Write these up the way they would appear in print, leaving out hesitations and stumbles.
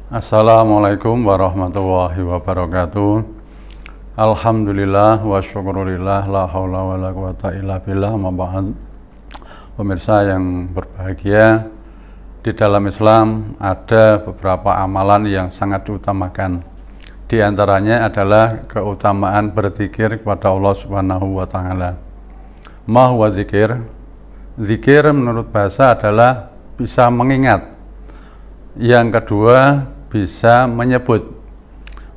Assalamualaikum warahmatullahi wabarakatuh. Alhamdulillah wa syukurillah, la haula wa la quwata illa billah, ma ba'd. Pemirsa yang berbahagia, di dalam Islam ada beberapa amalan yang sangat diutamakan. Di antaranya adalah keutamaan berzikir kepada Allah Subhanahu wa taala. Ma huwa zikir? Zikir menurut bahasa adalah bisa mengingat. Yang kedua, bisa menyebut.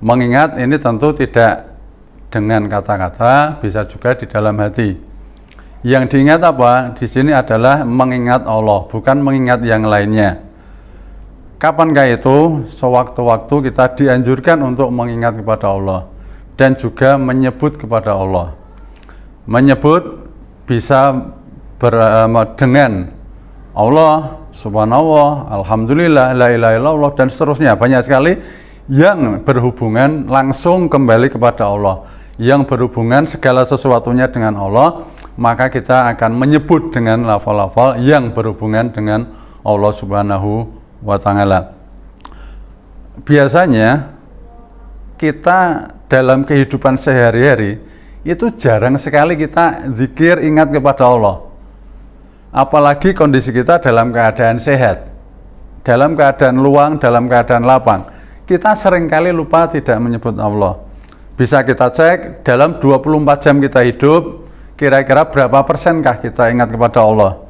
Mengingat ini tentu tidak dengan kata-kata, bisa juga di dalam hati. Yang diingat apa? Di sini adalah mengingat Allah, bukan mengingat yang lainnya. Kapankah itu? Sewaktu-waktu kita dianjurkan untuk mengingat kepada Allah dan juga menyebut kepada Allah. Menyebut bisa dengan Allah, subhanallah, alhamdulillah, la ilaha illallah, dan seterusnya. Banyak sekali yang berhubungan langsung kembali kepada Allah, yang berhubungan segala sesuatunya dengan Allah, maka kita akan menyebut dengan lafal-lafal yang berhubungan dengan Allah Subhanahu wa ta'ala. Biasanya kita dalam kehidupan sehari-hari itu jarang sekali kita zikir ingat kepada Allah. Apalagi kondisi kita dalam keadaan sehat, dalam keadaan luang, dalam keadaan lapang, kita seringkali lupa tidak menyebut Allah. Bisa kita cek dalam 24 jam kita hidup, kira-kira berapa persenkah kita ingat kepada Allah?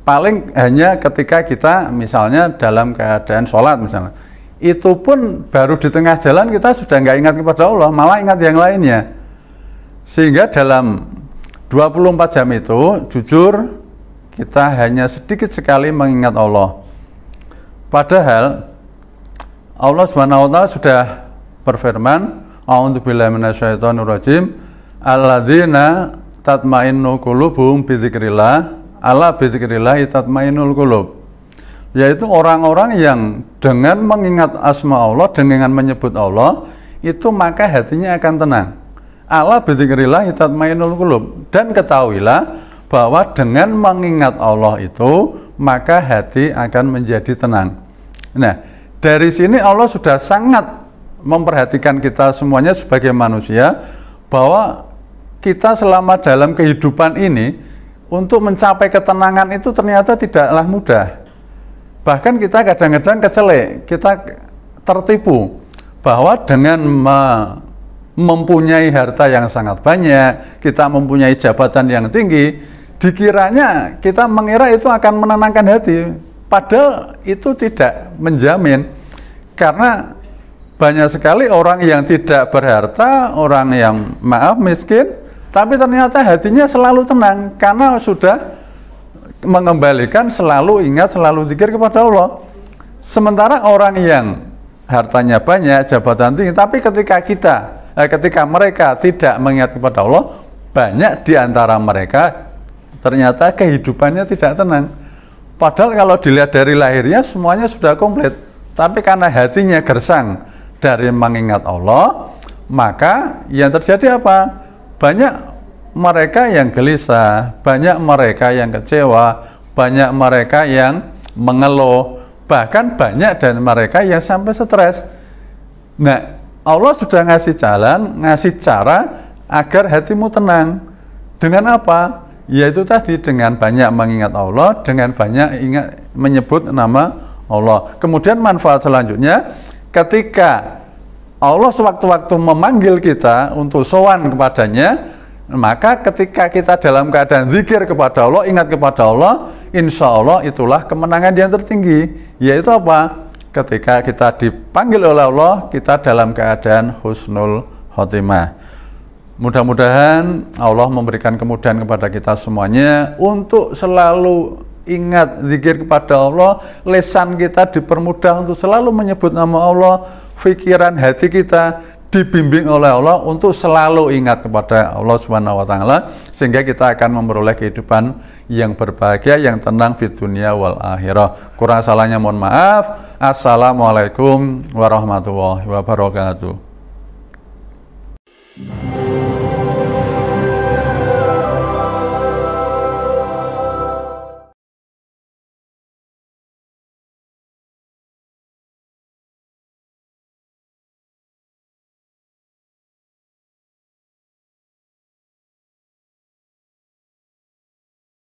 Paling hanya ketika kita misalnya dalam keadaan sholat misalnya, itu pun baru di tengah jalan kita sudah nggak ingat kepada Allah, malah ingat yang lainnya. Sehingga dalam 24 jam itu jujur kita hanya sedikit sekali mengingat Allah. Padahal Allah Subhanahu wa taala sudah berfirman, a'udzubillahi minasyaitonir rajim, alladzina tatmainnu qulubuhum bidzikrillah, ala bidzikrillah tatmainnul qulub. Yaitu orang-orang yang dengan mengingat asma Allah, dengan menyebut Allah, itu maka hatinya akan tenang. Ala bidzikrillah tatmainnul qulub. Dan ketahuilah bahwa dengan mengingat Allah itu maka hati akan menjadi tenang. Nah, dari sini Allah sudah sangat memperhatikan kita semuanya sebagai manusia, bahwa kita selama dalam kehidupan ini untuk mencapai ketenangan itu ternyata tidaklah mudah. Bahkan kita kadang-kadang kecelek, kita tertipu bahwa dengan mempunyai harta yang sangat banyak, kita mempunyai jabatan yang tinggi, dikiranya kita mengira itu akan menenangkan hati, padahal itu tidak menjamin. Karena banyak sekali orang yang tidak berharta, orang yang miskin, tapi ternyata hatinya selalu tenang karena sudah mengembalikan, selalu ingat, selalu zikir kepada Allah. Sementara orang yang hartanya banyak, jabatan tinggi, tapi ketika mereka tidak mengingat kepada Allah, banyak di antara mereka ternyata kehidupannya tidak tenang. Padahal kalau dilihat dari lahirnya semuanya sudah komplit, tapi karena hatinya gersang dari mengingat Allah, maka yang terjadi apa? Banyak mereka yang gelisah, banyak mereka yang kecewa, banyak mereka yang mengeluh, bahkan banyak dari mereka yang sampai stres. Nah, Allah sudah ngasih jalan, ngasih cara agar hatimu tenang. Dengan apa? Yaitu tadi dengan banyak mengingat Allah, dengan banyak menyebut nama Allah. Kemudian manfaat selanjutnya, ketika Allah sewaktu-waktu memanggil kita untuk sowan kepadanya, maka ketika kita dalam keadaan zikir kepada Allah, ingat kepada Allah, insya Allah itulah kemenangan yang tertinggi. Yaitu apa? Ketika kita dipanggil oleh Allah, kita dalam keadaan husnul khotimah. Mudah-mudahan Allah memberikan kemudahan kepada kita semuanya untuk selalu ingat zikir kepada Allah, lisan kita dipermudah untuk selalu menyebut nama Allah, pikiran hati kita dibimbing oleh Allah untuk selalu ingat kepada Allah Subhanahu wa taala, sehingga kita akan memperoleh kehidupan yang berbahagia, yang tenang di dunia wal akhirah. Kurang salahnya mohon maaf. Assalamualaikum warahmatullahi wabarakatuh.